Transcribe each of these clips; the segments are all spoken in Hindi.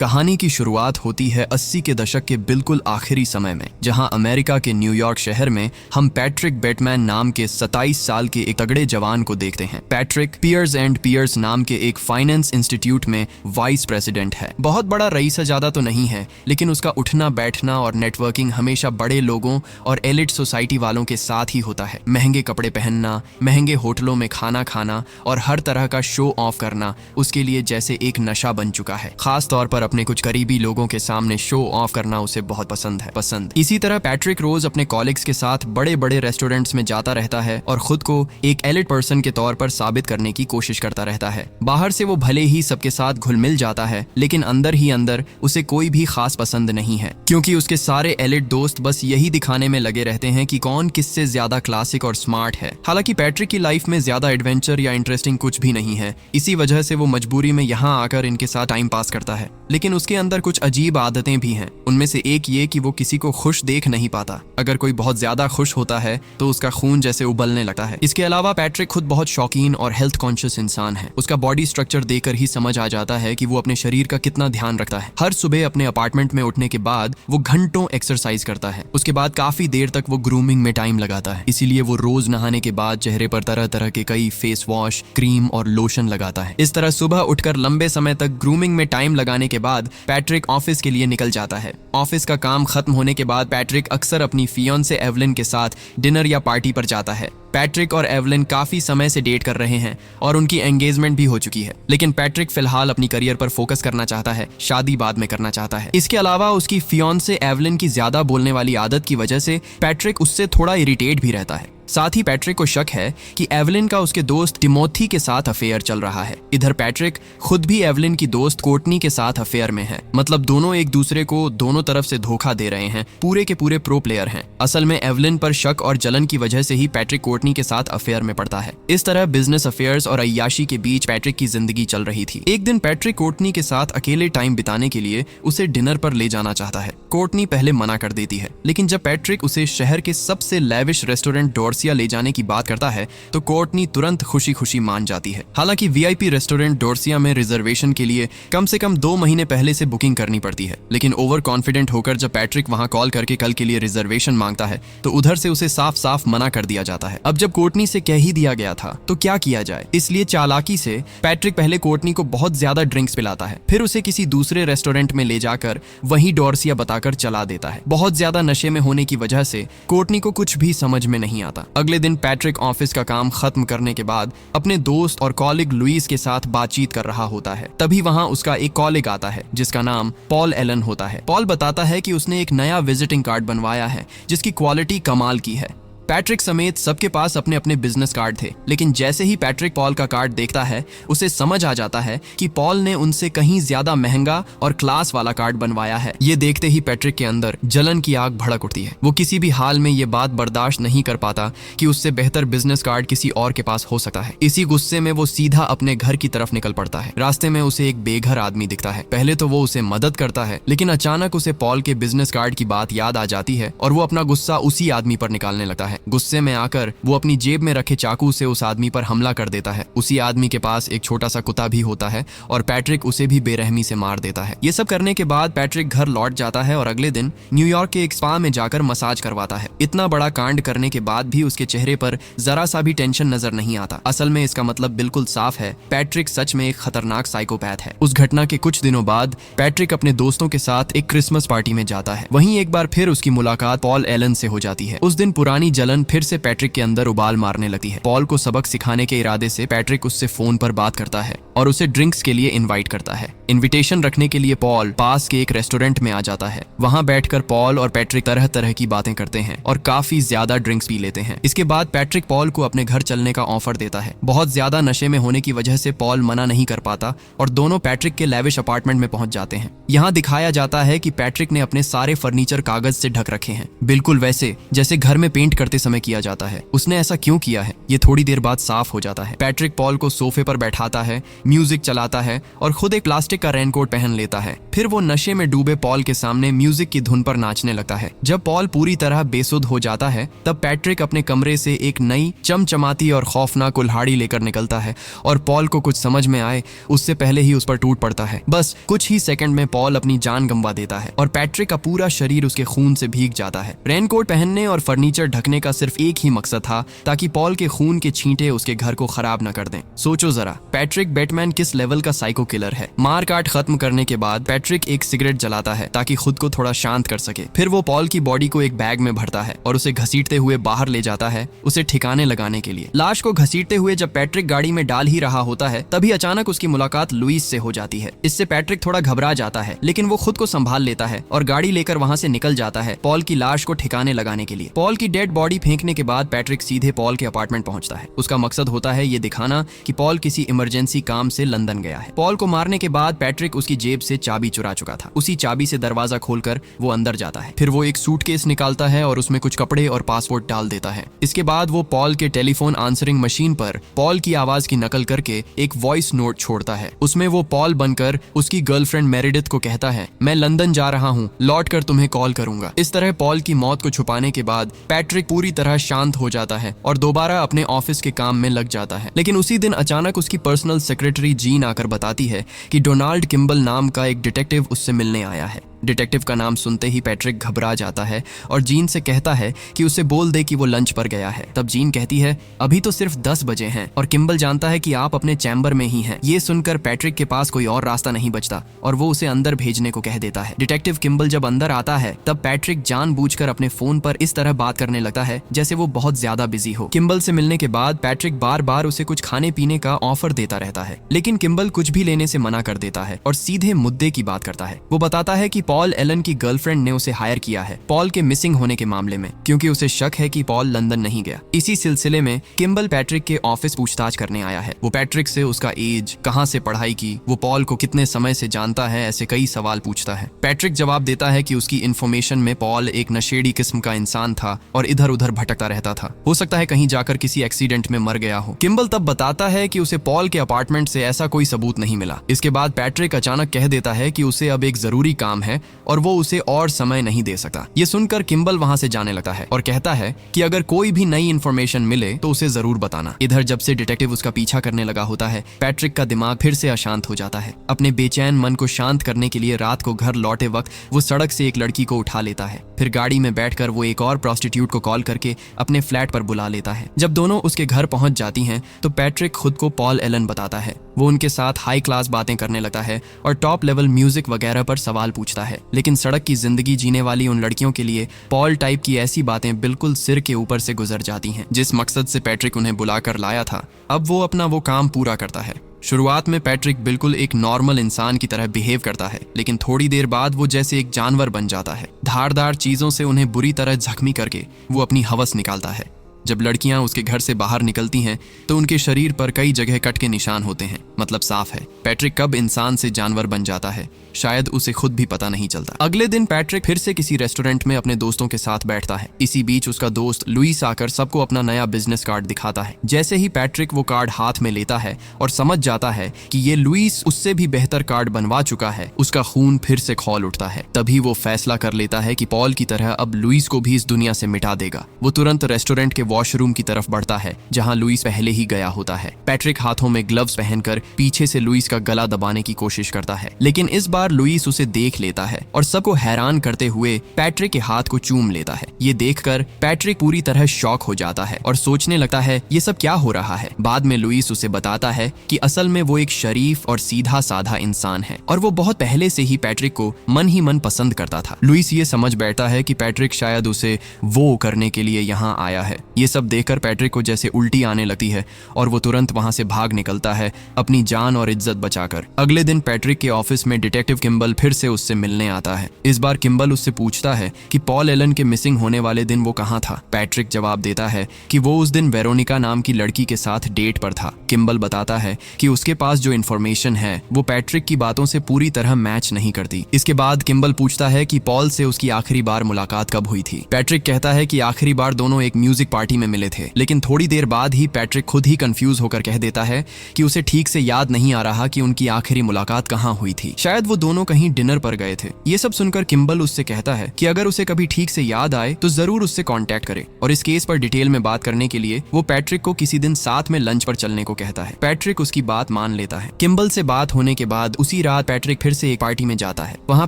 कहानी की शुरुआत होती है 80 के दशक के बिल्कुल आखिरी समय में, जहां अमेरिका के न्यूयॉर्क शहर में हम पैट्रिक बेटमैन नाम के 27 साल के एक तगड़े जवान को देखते हैं। पैट्रिक पियर्स एंड पियर्स नाम के एक फाइनेंस इंस्टीट्यूट में वाइस प्रेसिडेंट है। बहुत बड़ा रईस ज़्यादा तो नहीं है, लेकिन उसका उठना बैठना और नेटवर्किंग हमेशा बड़े लोगों और एलिट सोसाइटी वालों के साथ ही होता है। महंगे कपड़े पहनना, महंगे होटलों में खाना खाना और हर तरह का शो ऑफ करना उसके लिए जैसे एक नशा बन चुका है। खास तौर पर अपने कुछ करीबी लोगों के सामने शो ऑफ करना उसे बहुत पसंद है। इसी तरह पैट्रिक रोज अपने कॉलीग्स के साथ बड़े बड़े रेस्टोरेंट्स में जाता रहता है और खुद को एक एलिट पर्सन के तौर पर साबित करने की कोशिश करता रहता है। बाहर से वो भले ही सबके साथ घुल मिल जाता है, लेकिन अंदर ही अंदर उसे कोई भी खास पसंद नहीं है, क्योंकि उसके सारे एलिट दोस्त बस यही दिखाने में लगे रहते हैं कि कौन किससे ज्यादा क्लासिक और स्मार्ट है। हालांकि पैट्रिक की लाइफ में ज्यादा एडवेंचर या इंटरेस्टिंग कुछ भी नहीं है। इसी वजह से वो मजबूरी में यहाँ आकर इनके साथ टाइम पास करता है। लेकिन उसके अंदर कुछ अजीब आदतें भी हैं। उनमें से एक ये कि वो किसी को खुश देख नहीं पाता। अगर कोई बहुत ज्यादा खुश होता है तो उसका खून जैसे उबलने लगता है। इसके अलावा पैट्रिक खुद बहुत शौकीन और हेल्थ कॉन्शियस इंसान है। उसका बॉडी स्ट्रक्चर देखकर ही समझ आ जाता है कि वो अपने शरीर का कितना ध्यान रखता है। हर सुबह अपने अपार्टमेंट में उठने के बाद वो घंटों एक्सरसाइज करता है। उसके बाद काफी देर तक वो ग्रूमिंग में टाइम लगाता है। इसीलिए वो रोज नहाने के बाद चेहरे पर तरह तरह के कई फेस वॉश, क्रीम और लोशन लगाता है। इस तरह सुबह उठकर लंबे समय तक ग्रूमिंग में टाइम लगाने के बाद पैट्रिक ऑफिस के लिए निकल जाता है। ऑफिस का काम खत्म होने के बाद पैट्रिक अक्सर अपनी फियोंसे एवलिन के साथ डिनर या पार्टी पर जाता है। पैट्रिक और एवलिन काफी समय से डेट कर रहे हैं और उनकी एंगेजमेंट भी हो चुकी है, लेकिन पैट्रिक फिलहाल अपनी करियर पर फोकस करना चाहता है, शादी बाद में करना चाहता है। इसके अलावा उसकी फियोंसे एवलिन की ज्यादा बोलने वाली आदत की वजह से पैट्रिक उससे थोड़ा इरिटेट भी रहता है। साथ ही पैट्रिक को शक है कि एवलिन का उसके दोस्त टिमोथी के साथ अफेयर चल रहा है। इधर पैट्रिक खुद भी एवलिन की दोस्त कोर्टनी के साथ अफेयर में है। मतलब दोनों एक दूसरे को दोनों तरफ से धोखा दे रहे हैं। पूरे के पूरे प्रो प्लेयर हैं। असल में एवलिन पर शक और जलन की वजह से ही पैट्रिक कोर्टनी के साथ अफेयर में पड़ता है। इस तरह बिजनेस अफेयर्स और अय्याशी के बीच पैट्रिक की जिंदगी चल रही थी। एक दिन पैट्रिक कोर्टनी के साथ अकेले टाइम बिताने के लिए उसे डिनर पर ले जाना चाहता है। कोर्टनी पहले मना कर देती है, लेकिन जब पैट्रिक उसे शहर के सबसे लेविश रेस्टोरेंट डोर्सिया ले जाने की बात करता है तो कोर्टनी तुरंत खुशी खुशी मान जाती है। हालांकि वीआईपी रेस्टोरेंट डोर्सिया में रिजर्वेशन के लिए कम से कम 2 महीने पहले से बुकिंग करनी पड़ती है। लेकिन ओवर कॉन्फिडेंट होकर जब पैट्रिक वहां कॉल करके कल के लिए रिजर्वेशन मांगता है तो उधर से उसे साफ साफ मना कर दिया जाता है। अब जब कोर्टनी से कह ही दिया गया था तो क्या किया जाए, इसलिए चालाकी से पैट्रिक पहले कोर्टनी को बहुत ज्यादा ड्रिंक्स पिलाता है, फिर उसे किसी दूसरे रेस्टोरेंट में ले जाकर वहीं डोर्सिया बताकर चला देता है। बहुत ज्यादा नशे में होने की वजह से कोर्टनी को कुछ भी समझ में नहीं आता। अगले दिन पैट्रिक ऑफिस का काम खत्म करने के बाद अपने दोस्त और कॉलिग लुइस के साथ बातचीत कर रहा होता है। तभी वहां उसका एक कॉलिग आता है जिसका नाम पॉल एलन होता है। पॉल बताता है कि उसने एक नया विजिटिंग कार्ड बनवाया है जिसकी क्वालिटी कमाल की है। पैट्रिक समेत सबके पास अपने अपने बिजनेस कार्ड थे, लेकिन जैसे ही पैट्रिक पॉल का कार्ड देखता है उसे समझ आ जाता है कि पॉल ने उनसे कहीं ज्यादा महंगा और क्लास वाला कार्ड बनवाया है। ये देखते ही पैट्रिक के अंदर जलन की आग भड़क उठती है। वो किसी भी हाल में ये बात बर्दाश्त नहीं कर पाता कि उससे बेहतर बिजनेस कार्ड किसी और के पास हो सकता है। इसी गुस्से में वो सीधा अपने घर की तरफ निकल पड़ता है। रास्ते में उसे एक बेघर आदमी दिखता है। पहले तो वो उसे मदद करता है, लेकिन अचानक उसे पॉल के बिजनेस कार्ड की बात याद आ जाती है और वो अपना गुस्सा उसी आदमी पर निकालने लगता है। गुस्से में आकर वो अपनी जेब में रखे चाकू से उस आदमी पर हमला कर देता है। उसी आदमी के पास एक छोटा सा कुत्ता भी होता है और पैट्रिक उसे भी बेरहमी से मार देता है। ये सब करने के बाद पैट्रिक घर लौट जाता है और अगले दिन न्यूयॉर्क के एक स्पा में जाकर मसाज करवाता है। इतना बड़ा कांड करने के बाद भी उसके चेहरे पर जरा सा भी टेंशन नजर नहीं आता। असल में इसका मतलब बिल्कुल साफ है, पैट्रिक सच में एक खतरनाक साइकोपैथ है। उस घटना के कुछ दिनों बाद पैट्रिक अपने दोस्तों के साथ एक क्रिसमस पार्टी में जाता है। वहीं एक बार फिर उसकी मुलाकात पॉल एलन से हो जाती है। उस दिन पुरानी जलन फिर से पैट्रिक के अंदर उबाल मारने लगती है। पॉल को सबक सिखाने के इरादे से पैट्रिक उससे फोन पर बात करता है और उसे ड्रिंक्स के लिए इनवाइट करता है। इनविटेशन रखने के लिए पॉल पास के एक रेस्टोरेंट में आ जाता है। वहां बैठकर पॉल और पैट्रिक तरह तरह की बातें करते हैं और काफी ज्यादा ड्रिंक्स पी लेते हैं। इसके बाद पैट्रिक पॉल को अपने घर चलने का ऑफर देता है। बहुत ज्यादा नशे में होने की वजह से पॉल मना नहीं कर पाता और दोनों पैट्रिक के लेविश अपार्टमेंट में पहुंच जाते हैं। यहाँ दिखाया जाता है कि पैट्रिक ने अपने सारे फर्नीचर कागज से ढक रखे हैं, बिल्कुल वैसे जैसे घर में पेंट करते समय किया जाता है। उसने ऐसा क्यों किया है ये थोड़ी देर बाद साफ हो जाता है। पैट्रिक पॉल को सोफे पर बैठाता है, म्यूजिक चलाता है और खुद एक प्लास्टिक का रेनकोट पहन लेता है। फिर वो नशे में डूबे पॉल के सामने म्यूजिक की धुन पर नाचने लगता है। जब पॉल पूरी तरह बेसुध हो जाता है तब पैट्रिक अपने कमरे से एक नई चमचमाती और खौफनाक कुल्हाड़ी लेकर निकलता है और पॉल को कुछ समझ में आए उससे पहले ही उस पर टूट पड़ता है। बस कुछ ही सेकंड में पॉल अपनी जान गंवा देता है और पैट्रिक का पूरा शरीर उसके खून से भीग जाता है। रेनकोट पहनने और फर्नीचर ढकने का सिर्फ एक ही मकसद था ताकि पॉल के खून के छींटे उसके घर को खराब न कर दें। सोचो जरा, पैट्रिक बैटमैन किस लेवल का साइको किलर है। मार काट खत्म करने के बाद पैट्रिक एक सिगरेट जलाता है ताकि खुद को थोड़ा शांत कर सके। फिर वो पॉल की बॉडी को एक बैग में भरता है और उसे घसीटते हुए बाहर ले जाता है उसे ठिकाने लगाने के लिए। लाश को घसीटते हुए जब पैट्रिक गाड़ी में डाल ही रहा होता है तभी अचानक उसकी मुलाकात लुइस से हो जाती है। इससे पैट्रिक थोड़ा घबरा जाता है लेकिन वो खुद को संभाल लेता है और गाड़ी लेकर वहां से निकल जाता है पॉल की लाश को ठिकाने लगाने के लिए। पॉल की डेड बॉडी फेंकने के बाद पैट्रिक सीधे पॉल के अपार्टमेंट पहुंचता है। उसका मकसद होता है ये दिखाना कि पॉल किसी इमरजेंसी काम से लंदन गया है। पॉल को मारने के बाद पैट्रिक उसकी जेब से चाबी चुरा चुका था। उसी चाबी से दरवाजा खोलकर वो अंदर जाता है। फिर वो एक सूटकेस निकालता है और उसमें कुछ कपड़े और पासपोर्ट डाल देता है। इसके बाद वो पॉल के टेलीफोन आंसरिंग मशीन पर पॉल की आवाज की नकल करके एक वॉइस नोट छोड़ता है। उसमें वो पॉल बनकर उसकी गर्लफ्रेंड मेरिडिथ को कहता है, मैं लंदन जा रहा हूँ, लौट कर तुम्हें कॉल करूंगा। इस तरह पॉल की मौत को छुपाने के बाद पैट्रिक पूरी तरह शांत हो जाता है और दोबारा अपने ऑफिस के काम में लग जाता है। लेकिन उसी दिन अचानक उसकी पर्सनल सेक्रेटरी जीन आकर बताती है कि डोनाल्ड किम्बल नाम का एक डिटेक्टिव उससे मिलने आया है। डिटेक्टिव का नाम सुनते ही पैट्रिक घबरा जाता है और जीन से कहता है कि उसे बोल दे कि वो लंच पर गया है। तब जीन कहती है, अभी तो सिर्फ 10 बजे हैं और किम्बल जानता है कि आप अपने चैम्बर में ही हैं। ये सुनकर पैट्रिक के पास कोई और रास्ता नहीं बचता और वो उसे अंदर भेजने को कह देता है। डिटेक्टिव किम्बल जब अंदर आता है तब पैट्रिक जानबूझकर अपने फोन पर इस तरह बात करने लगता है जैसे वो बहुत ज्यादा बिजी हो। किम्बल से मिलने के बाद पैट्रिक बार बार उसे कुछ खाने पीने का ऑफर देता रहता है लेकिन किम्बल कुछ भी लेने से मना कर देता है और सीधे मुद्दे की बात करता है। वो बताता है कि पॉल एलन की गर्लफ्रेंड ने उसे हायर किया है पॉल के मिसिंग होने के मामले में, क्योंकि उसे शक है कि पॉल लंदन नहीं गया। इसी सिलसिले में किम्बल पैट्रिक के ऑफिस पूछताछ करने आया है। वो पैट्रिक से उसका एज, कहां से पढ़ाई की, वो पॉल को कितने समय से जानता है, ऐसे कई सवाल पूछता है। पैट्रिक जवाब देता है कि उसकी इन्फॉर्मेशन में पॉल एक नशेड़ी किस्म का इंसान था और इधर उधर भटकता रहता था। हो सकता है कहीं जाकर किसी एक्सीडेंट में मर गया हो। किम्बल तब बताता है कि उसे पॉल के अपार्टमेंट से ऐसा कोई सबूत नहीं मिला। इसके बाद पैट्रिक अचानक कह देता है कि उसे अब एक जरूरी काम है और वो उसे और समय नहीं दे सकता। ये सुनकर किम्बल वहां से जाने लगता है और कहता है कि अगर कोई भी नई इन्फॉर्मेशन मिले तो उसे जरूर बताना। इधर जब से डिटेक्टिव उसका पीछा करने लगा होता है पैट्रिक का दिमाग फिर से अशांत हो जाता है। अपने बेचैन मन को शांत करने के लिए रात को घर लौटे वक्त वो सड़क से एक लड़की को उठा लेता है। फिर गाड़ी में बैठकर वो एक और प्रोस्टिट्यूट को कॉल करके अपने फ्लैट पर बुला लेता है। जब दोनों उसके घर पहुंच जाती हैं तो पैट्रिक खुद को पॉल एलन बताता है। वो उनके साथ हाई क्लास बातें करने लगता है और टॉप लेवल म्यूजिक वगैरह पर सवाल पूछता है। लेकिन सड़क की जिंदगी जीने वाली उन लड़कियों के लिए पॉल टाइप की ऐसी बातें बिल्कुल सिर के ऊपर से गुजर जाती हैं। जिस मकसद से पैट्रिक उन्हें बुलाकर लाया था अब वो अपना वो काम पूरा करता है। शुरुआत में पैट्रिक बिल्कुल एक नॉर्मल इंसान की तरह बिहेव करता है लेकिन थोड़ी देर बाद वो जैसे एक जानवर बन जाता है। धारदार चीजों से उन्हें बुरी तरह जख्मी करके वो अपनी हवस निकालता है। जब लड़कियां उसके घर से बाहर निकलती हैं तो उनके शरीर पर कई जगह कट के निशान होते हैं। मतलब साफ है पैट्रिक कब इंसान से जानवर बन जाता है शायद उसे खुद भी पता नहीं चलता। अगले दिन पैट्रिक फिर से किसी रेस्टोरेंट में अपने दोस्तों के साथ बैठता है। इसी बीच उसका दोस्त लुइस आकर सबको अपना नया बिजनेस कार्ड दिखाता है। जैसे ही पैट्रिक वो कार्ड हाथ में लेता है और समझ जाता है कि ये लुइस उससे भी बेहतर कार्ड बनवा चुका है, उसका खून फिर से खौल उठता है। तभी वो फैसला कर लेता है कि पॉल की तरह अब लुइस को भी इस दुनिया से मिटा देगा। वो तुरंत रेस्टोरेंट के वॉशरूम की तरफ बढ़ता है जहां लुइस पहले ही गया होता है। पैट्रिक हाथों में ग्लव्स पहनकर पीछे से लुइस का गला दबाने की कोशिश करता है लेकिन इस बार लुइस उसे देख लेता है और सबको हैरान करते हुए पैट्रिक के हाथ को चूम लेता है। ये देखकर पैट्रिक पूरी तरह शॉक हो जाता है और सोचने लगता है ये सब क्या हो रहा है। बाद में लुइस उसे बताता है कि असल में वो एक शरीफ और सीधा साधा इंसान है और वो बहुत पहले से ही पैट्रिक को मन ही मन पसंद करता था। लुइस ये समझ बैठता है कि पैट्रिक शायद उसे वो करने के लिए यहाँ आया है। ये सब देखकर पैट्रिक को जैसे उल्टी आने लगती है और वो तुरंत वहां से भाग निकलता है, अपनी जान और इज्जत बचाकर। अगले दिन पैट्रिक के ऑफिस में डिटेक्टिव किम्बल फिर से उससे मिलने आता है। इस बार किम्बल उससे पूछता है कि पॉल एलन के मिसिंग होने वाले दिन वो कहाँ था। पैट्रिक जवाब देता है कि वो उस दिन वेरोनिका नाम की लड़की के साथ डेट पर था। किम्बल बताता है कि उसके पास जो इन्फॉर्मेशन है वो पैट्रिक की बातों से पूरी तरह मैच नहीं करती। इसके बाद किम्बल पूछता है कि पॉल से उसकी आखिरी बार मुलाकात कब हुई थी। पैट्रिक कहता है कि आखिरी बार दोनों एक म्यूजिक पार्टी में मिले थे, लेकिन थोड़ी देर बाद ही पैट्रिक खुद ही कंफ्यूज होकर कह देता है कि उसे ठीक से याद नहीं आ रहा कि उनकी आखिरी मुलाकात कहाँ हुई थी। शायद वो दोनों कहीं डिनर पर गए थे। ये सब सुनकर किम्बल उससे कहता है कि अगर उसे कभी ठीक से याद आए तो जरूर उससे कांटेक्ट करे, और इस केस पर डिटेल में बात करने के लिए वो पैट्रिक को किसी दिन साथ में लंच पर चलने को कहता है। पैट्रिक उसकी बात मान लेता है। किम्बल से बात होने के बाद उसी रात पैट्रिक फिर से एक पार्टी में जाता है। वहाँ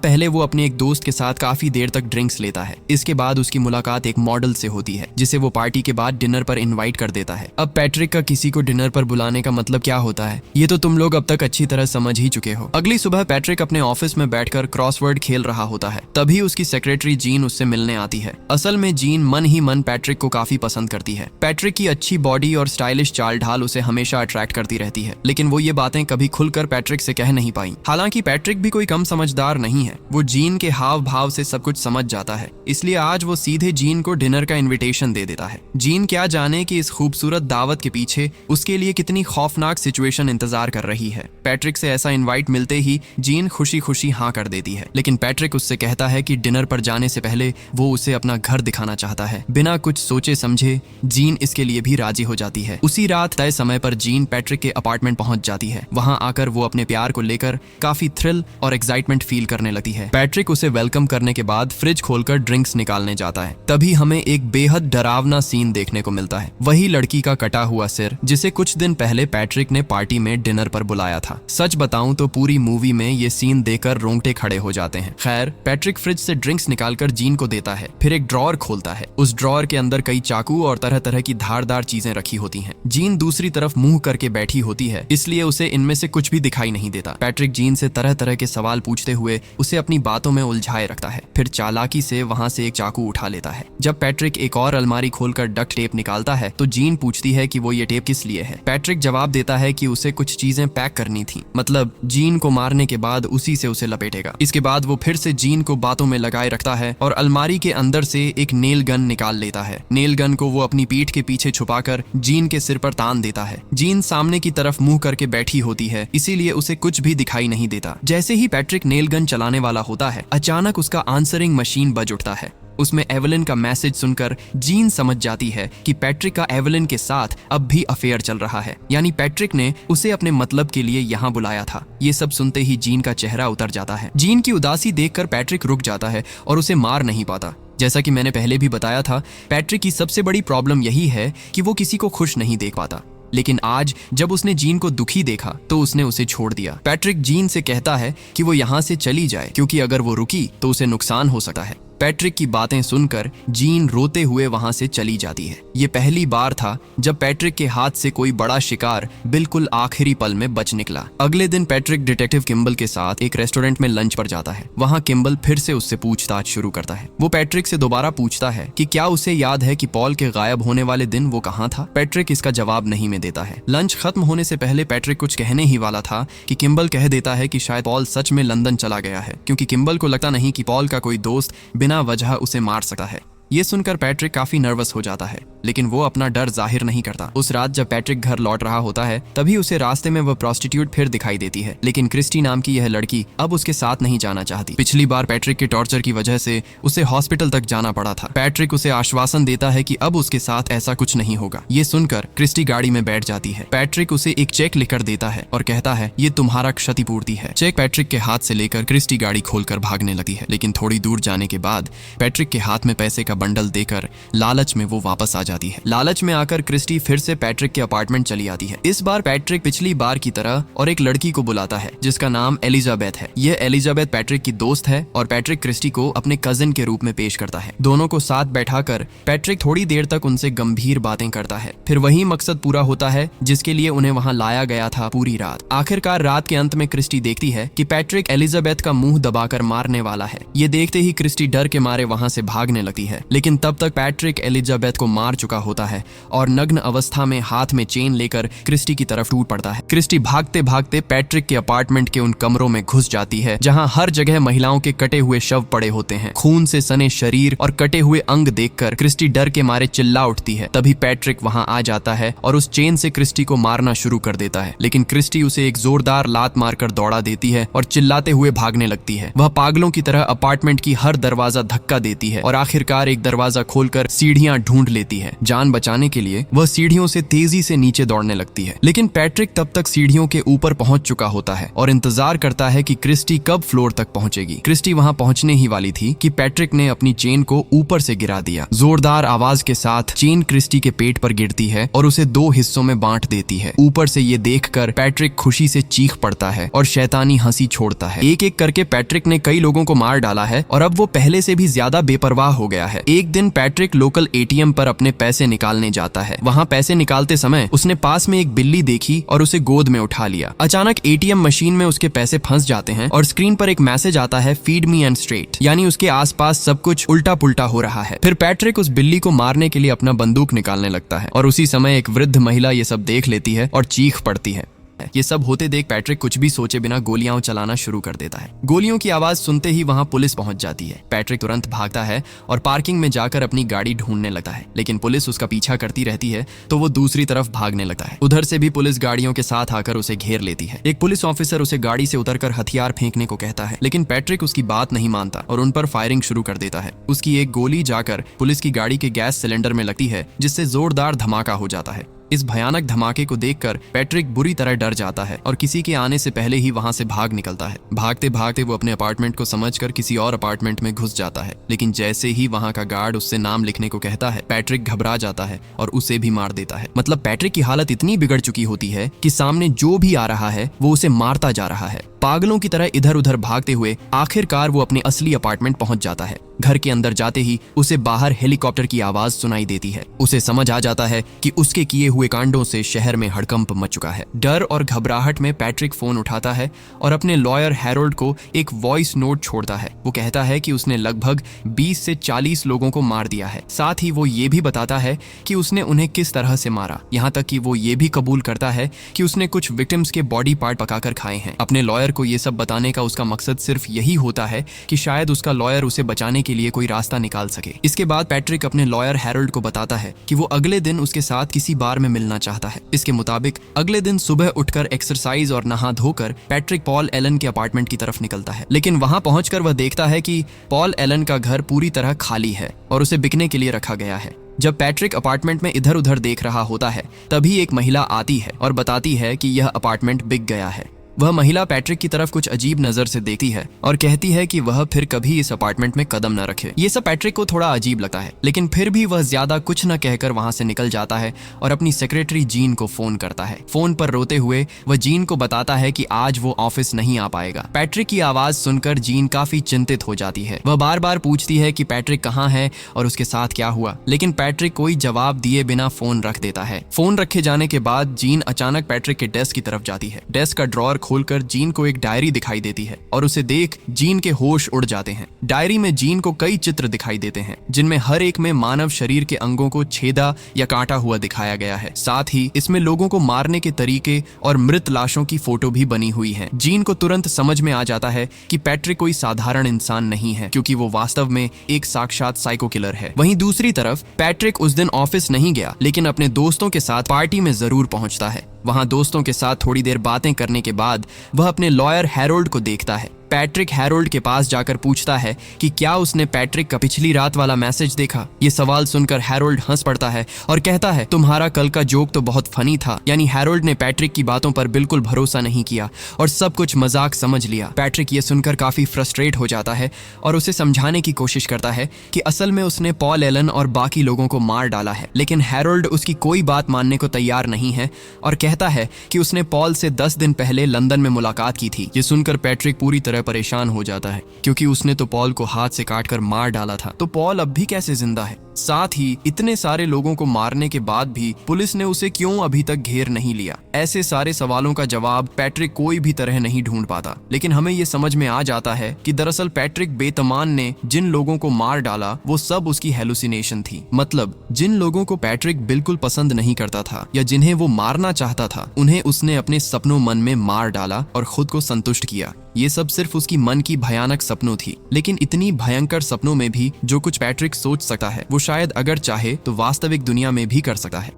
पहले वो अपने एक दोस्त के साथ काफी देर तक ड्रिंक्स लेता है। इसके बाद उसकी मुलाकात एक मॉडल से होती है जिसे वो पार्टी के बाद डिनर पर इनवाइट कर देता है। अब पैट्रिक का किसी को डिनर पर बुलाने का मतलब क्या होता है ये तो तुम लोग अब तक अच्छी तरह समझ ही चुके हो। अगली सुबह पैट्रिक अपने ऑफिस में बैठकर क्रॉसवर्ड खेल रहा होता है। तभी उसकी सेक्रेटरी जीन उससे मिलने आती है। असल में जीन मन ही मन पैट्रिक को काफी पसंद करती है। पैट्रिक की अच्छी बॉडी और स्टाइलिश चाल ढाल उसे हमेशा अट्रैक्ट करती रहती है, लेकिन वो ये बातें कभी खुलकर पैट्रिक से कह नहीं पाई। हालांकि पैट्रिक भी कोई कम समझदार नहीं है। वो जीन के हाव भाव से सब कुछ समझ जाता है, इसलिए आज वो सीधे जीन को डिनर का इन्विटेशन दे देता है। जीन क्या जाने कि इस खूबसूरत दावत के पीछे उसके लिए कितनी खौफनाक सिचुएशन इंतजार कर रही है। पैट्रिक से ऐसा इनवाइट मिलते ही जीन खुशी खुशी हाँ कर देती है, लेकिन पैट्रिक उससे कहता है कि डिनर पर जाने से पहले वो उसे अपना घर दिखाना चाहता है। बिना कुछ सोचे समझे जीन इसके लिए भी राजी हो जाती है। उसी रात तय समय पर जीन पैट्रिक के अपार्टमेंट पहुंच जाती है। वहां आकर वो अपने प्यार को लेकर काफी थ्रिल और एक्साइटमेंट फील करने लगती है। पैट्रिक उसे वेलकम करने के बाद फ्रिज खोलकर ड्रिंक्स निकालने जाता है। तभी हमें एक बेहद डरावना सीन देखने को मिलता है। वही लड़की का कटा हुआ सिर जिसे कुछ दिन पहले पैट्रिक ने पार्टी में डिनर पर बुलाया था। सच बताऊं तो पूरी मूवी में ये सीन देखकर रोंगटे खड़े हो जाते हैं। खैर, पैट्रिक फ्रिज से ड्रिंक्स निकालकर जीन को देता है, फिर एक ड्रॉअर खोलता है। उस ड्रॉअर के अंदर कई चाकू और तरह तरह की धारदार चीजें रखी होती हैं। जीन दूसरी तरफ मुंह करके बैठी होती है, इसलिए उसे इनमें से कुछ भी दिखाई नहीं देता। पैट्रिक जीन से तरह तरह के सवाल पूछते हुए उसे अपनी बातों में उलझाए रखता है, फिर चालाकी से वहां से एक चाकू उठा लेता है। जब पैट्रिक एक और अलमारी खोलकर डक्ट टेप निकालता है तो जीन पूछती है कि वो ये टेप किस लिए है। पैट्रिक जवाब देता है कि उसे कुछ चीजें पैक करनी थी, मतलब जीन को मारने के बाद उसी से उसे लपेटेगा। इसके बाद वो फिर से जीन को बातों में लगाए रखता है और अलमारी के अंदर से एक नेल गन निकाल लेता है। नेल गन को वो अपनी पीठ के पीछे छुपाकर जीन के सिर पर तान देता है। जीन सामने की तरफ मुंह करके बैठी होती है, इसीलिए उसे कुछ भी दिखाई नहीं देता। जैसे ही पैट्रिक नेल गन चलाने वाला होता है, अचानक उसका आंसरिंग मशीन बज उठता है। उसमें एवलिन का मैसेज सुनकर जीन समझ जाती है कि पैट्रिक का एवलिन के साथ अब भी अफेयर चल रहा है, यानी पैट्रिक ने उसे अपने मतलब के लिए यहाँ बुलाया था। ये सब सुनते ही जीन का चेहरा उतर जाता है। जीन की उदासी देखकर पैट्रिक रुक जाता है और उसे मार नहीं पाता। जैसा कि मैंने पहले भी बताया था, पैट्रिक की सबसे बड़ी प्रॉब्लम यही है कि वो किसी को खुश नहीं देख पाता। लेकिन आज जब उसने जीन को दुखी देखा तो उसने उसे छोड़ दिया। पैट्रिक जीन से कहता है कि वो यहाँ से चली जाए, क्योंकि अगर वो रुकी तो उसे नुकसान हो सकता है। पैट्रिक की बातें सुनकर जीन रोते हुए वहां से चली जाती है। ये पहली बार था जब पैट्रिक के हाथ से कोई बड़ा शिकार बिल्कुल आखिरी पल में बच निकला। अगले दिन पैट्रिक डिटेक्टिव किम्बल के साथ एक रेस्टोरेंट में लंच पर जाता है। वहां किम्बल फिर से उससे पूछताछ शुरू करता है। वो पैट्रिक से दोबारा पूछता है कि क्या उसे याद है कि पॉल के गायब होने वाले दिन वो कहाँ था। पैट्रिक इसका जवाब नहीं में देता है। लंच खत्म होने से पहले पैट्रिक कुछ कहने ही वाला था कि किम्बल कह देता है कि शायद पॉल सच में लंदन चला गया है, क्योंकि किम्बल को लगता नहीं कि पॉल का कोई दोस्त बिना वजह उसे मार सकता है। ये सुनकर पैट्रिक काफी नर्वस हो जाता है, लेकिन वो अपना डर जाहिर नहीं करता। उस रात जब पैट्रिक घर लौट रहा होता है तभी उसे रास्ते में वह प्रोस्टिट्यूट फिर दिखाई देती है, लेकिन क्रिस्टी नाम की यह लड़की अब उसके साथ नहीं जाना चाहती। पिछली बार पैट्रिक के टॉर्चर की वजह से उसे हॉस्पिटल तक जाना पड़ा था। पैट्रिक उसे आश्वासन देता है कि अब उसके साथ ऐसा कुछ नहीं होगा। ये सुनकर क्रिस्टी गाड़ी में बैठ जाती है। पैट्रिक उसे एक चेक लिखकर देता है और कहता है ये तुम्हारा क्षतिपूर्ति है। चेक पैट्रिक के हाथ से लेकर क्रिस्टी गाड़ी खोलकर भागने लगती है, लेकिन थोड़ी दूर जाने के बाद पैट्रिक के हाथ में पैसे का बंडल देकर लालच में वो वापस आ जाती है। लालच में आकर क्रिस्टी फिर से पैट्रिक के अपार्टमेंट चली आती है। इस बार पैट्रिक पिछली बार की तरह और एक लड़की को बुलाता है जिसका नाम एलिजाबेथ है। ये एलिजाबेथ पैट्रिक की दोस्त है और पैट्रिक क्रिस्टी को अपने कजिन के रूप में पेश करता है। दोनों को साथ बैठाकर पैट्रिक थोड़ी देर तक उनसे गंभीर बातें करता है। फिर वही मकसद पूरा होता है जिसके लिए उन्हें वहां लाया गया था पूरी रात। आखिरकार रात के अंत में क्रिस्टी देखती है कि पैट्रिक एलिजाबेथ का मुंह दबाकर मारने वाला है। ये देखते ही क्रिस्टी डर के मारे वहां से भागने लगती है, लेकिन तब तक पैट्रिक एलिजाबेथ को मार चुका होता है और नग्न अवस्था में हाथ में चेन लेकर क्रिस्टी की तरफ टूट पड़ता है। क्रिस्टी भागते भागते पैट्रिक के अपार्टमेंट के उन कमरों में घुस जाती है जहां हर जगह महिलाओं के कटे हुए शव पड़े होते हैं। खून से सने शरीर और कटे हुए अंग देखकर क्रिस्टी डर के मारे चिल्ला उठती है। तभी पैट्रिक वहां आ जाता है और उस चेन से क्रिस्टी को मारना शुरू कर देता है, लेकिन क्रिस्टी उसे एक जोरदार लात मारकर दौड़ा देती है और चिल्लाते हुए भागने लगती है। वह पागलों की तरह अपार्टमेंट की हर दरवाजा धक्का देती है और आखिरकार एक दरवाजा खोलकर सीढ़ियां ढूंढ लेती है। जान बचाने के लिए वह सीढ़ियों से तेजी से नीचे दौड़ने लगती है, लेकिन पैट्रिक तब तक सीढ़ियों के ऊपर पहुंच चुका होता है और इंतजार करता है कि क्रिस्टी कब फ्लोर तक पहुंचेगी। क्रिस्टी वहां पहुंचने ही वाली थी कि पैट्रिक ने अपनी चेन को ऊपर से गिरा दिया। जोरदार आवाज के साथ चेन क्रिस्टी के पेट पर गिरती है और उसे दो हिस्सों में बांट देती है। ऊपर से ये देखकर पैट्रिक खुशी से चीख पड़ता है और शैतानी हंसी छोड़ता है। एक एक करके पैट्रिक ने कई लोगों को मार डाला है और अब वो पहले से भी ज्यादा बेपरवाह हो गया है। एक दिन पैट्रिक लोकल एटीएम पर अपने पैसे निकालने जाता है। वहां पैसे निकालते समय उसने पास में एक बिल्ली देखी और उसे गोद में उठा लिया। अचानक एटीएम मशीन में उसके पैसे फंस जाते हैं और स्क्रीन पर एक मैसेज आता है, फीड मी एंड स्ट्रेट, यानी उसके आसपास सब कुछ उल्टा पुल्टा हो रहा है। फिर पैट्रिक उस बिल्ली को मारने के लिए अपना बंदूक निकालने लगता है और उसी समय एक वृद्ध महिला ये सब देख लेती है और चीख पड़ती है। ये सब होते देख पैट्रिक कुछ भी सोचे बिना गोलियां चलाना शुरू कर देता है। गोलियों की आवाज सुनते ही वहां पुलिस पहुंच जाती है। पैट्रिक तुरंत भागता है और पार्किंग में जाकर अपनी गाड़ी ढूंढने लगता है, लेकिन पुलिस उसका पीछा करती रहती है तो वो दूसरी तरफ भागने लगता है। उधर से भी पुलिस गाड़ियों के साथ आकर उसे घेर लेती है। एक पुलिस ऑफिसर उसे गाड़ी से उतरकर हथियार फेंकने को कहता है, लेकिन पैट्रिक उसकी बात नहीं मानता और उन पर फायरिंग शुरू कर देता है। उसकी एक गोली जाकर पुलिस की गाड़ी के गैस सिलेंडर में लगती है, जिससे जोरदार धमाका हो जाता है। इस भयानक धमाके को देखकर पैट्रिक बुरी तरह डर जाता है और किसी के आने से पहले ही वहां से भाग निकलता है। भागते भागते वो अपने अपार्टमेंट को समझकर किसी और अपार्टमेंट में घुस जाता है, लेकिन जैसे ही वहां का गार्ड उससे नाम लिखने को कहता है, पैट्रिक घबरा जाता है और उसे भी मार देता है। मतलब पैट्रिक की हालत इतनी बिगड़ चुकी होती है कि सामने जो भी आ रहा है वो उसे मारता जा रहा है। पागलों की तरह इधर उधर भागते हुए आखिरकार वो अपने असली अपार्टमेंट पहुंच जाता है। घर के अंदर जाते ही उसे बाहर हेलीकॉप्टर की आवाज सुनाई देती है। उसे समझ आ जाता है कि उसके किए हुए कांडों से शहर में हड़कंप मच चुका है। डर और घबराहट में पैट्रिक फोन उठाता है और अपने लॉयर हैरोल्ड को एक वॉइस नोट छोड़ता है। वो कहता है कि उसने लगभग 20 से 40 लोगों को मार दिया है। साथ ही वो ये भी बताता है कि उसने उन्हें किस तरह से मारा। यहाँ तक कि वो ये भी कबूल करता है कि उसने कुछ विक्टिम्स के बॉडी पार्ट पकाकर खाए हैं। अपने लॉयर को ये सब बताने का उसका मकसद सिर्फ यही होता है कि शायद उसका लॉयर उसे बचाने के लिए कोई रास्ता निकाल सके। इसके बाद पैट्रिक अपने लॉयर हैरोल्ड को बताता है कि वो अगले दिन उसके साथ किसी बार में मिलना चाहता है। इसके मुताबिक अगले दिन सुबह उठकर एक्सरसाइज और नहा धोकर पैट्रिक पॉल एलन के अपार्टमेंट की तरफ निकलता है, लेकिन वहां पहुंचकर वह देखता है कि पॉल एलन का घर पूरी तरह खाली है और उसे बिकने के लिए रखा गया है। जब पैट्रिक अपार्टमेंट में इधर उधर देख रहा होता है, तभी एक महिला आती है और बताती है कि यह अपार्टमेंट बिक गया है। वह महिला पैट्रिक की तरफ कुछ अजीब नजर से देखती है और कहती है कि वह फिर कभी इस अपार्टमेंट में कदम न रखे। ये सब पैट्रिक को थोड़ा अजीब लगता है, लेकिन फिर भी वह ज्यादा कुछ न कहकर वहां से निकल जाता है और अपनी सेक्रेटरी जीन को फोन करता है। फोन पर रोते हुए वह जीन को बताता है कि आज वो ऑफिस नहीं आ पाएगा। पैट्रिक की आवाज सुनकर जीन काफी चिंतित हो जाती है। वह बार बार पूछती है कि पैट्रिक कहाँ है और उसके साथ क्या हुआ, लेकिन पैट्रिक कोई जवाब दिए बिना फोन रख देता है। फोन रखे जाने के बाद जीन अचानक पैट्रिक के डेस्क की तरफ जाती है। डेस्क का ड्रॉअर खोलकर जीन को एक डायरी दिखाई देती है और उसे देख जीन के होश उड़ जाते हैं। डायरी में जीन को कई चित्र दिखाई देते हैं, जिनमें हर एक में मानव शरीर के अंगों को छेदा या काटा हुआ दिखाया गया है। साथ ही इसमें लोगों को मारने के तरीके और मृत लाशों की फोटो भी बनी हुई है। जीन को तुरंत समझ में आ जाता है कि पैट्रिक कोई साधारण इंसान नहीं है, क्योंकि वो वास्तव में एक साक्षात साइको किलर है। वहीं दूसरी तरफ पैट्रिक उस दिन ऑफिस नहीं गया, लेकिन अपने दोस्तों के साथ पार्टी में जरूर पहुंचता है। वहां दोस्तों के साथ थोड़ी देर बातें करने के बाद वह अपने लॉयर हैरोल्ड को देखता है। पैट्रिक हैरोल्ड के पास जाकर पूछता है कि क्या उसने पैट्रिक का पिछली रात वाला मैसेज देखा। ये सवाल सुनकर हैरोल्ड हंस पड़ता है और कहता है, तुम्हारा कल का जोक तो बहुत फनी था। यानी हैरोल्ड ने पैट्रिक की बातों पर बिल्कुल भरोसा नहीं किया और सब कुछ मजाक समझ लिया। पैट्रिक ये सुनकर काफी फ्रस्ट्रेट हो जाता है और उसे समझाने की कोशिश करता है कि असल में उसने पॉल एलन और बाकी लोगों को मार डाला है, लेकिन हैरोल्ड उसकी कोई बात मानने को तैयार नहीं है और कहता है कि उसने पॉल से 10 दिन पहले लंदन में मुलाकात की थी। ये सुनकर पैट्रिक पूरी तरह तरह परेशान हो जाता है, क्योंकि उसने तो पॉल को हाथ से काटकर मार डाला था, तो पॉल अब भी कैसे जिंदा है? साथ ही इतने सारे लोगों को मारने के बाद भी पुलिस ने उसे क्यों अभी तक घेर नहीं लिया? ऐसे सारे सवालों का जवाब पैट्रिक कोई भी तरह नहीं ढूंढ पाता। लेकिन हमें ये समझ में आ जाता है कि दरअसल पैट्रिक बेतमान ने जिन लोगों को मार डाला वो सब उसकी हेलुसिनेशन थी। मतलब जिन लोगों को पैट्रिक बिल्कुल पसंद नहीं करता था या जिन्हें वो मारना चाहता था, उन्हें उसने अपने सपनों मन में मार डाला और खुद को संतुष्ट किया। ये सब सिर्फ उसकी मन की भयानक सपनों थी। लेकिन इतनी भयंकर सपनों में भी जो कुछ पैट्रिक सोच सकता है वो शायद अगर चाहे तो वास्तविक दुनिया में भी कर सकता है।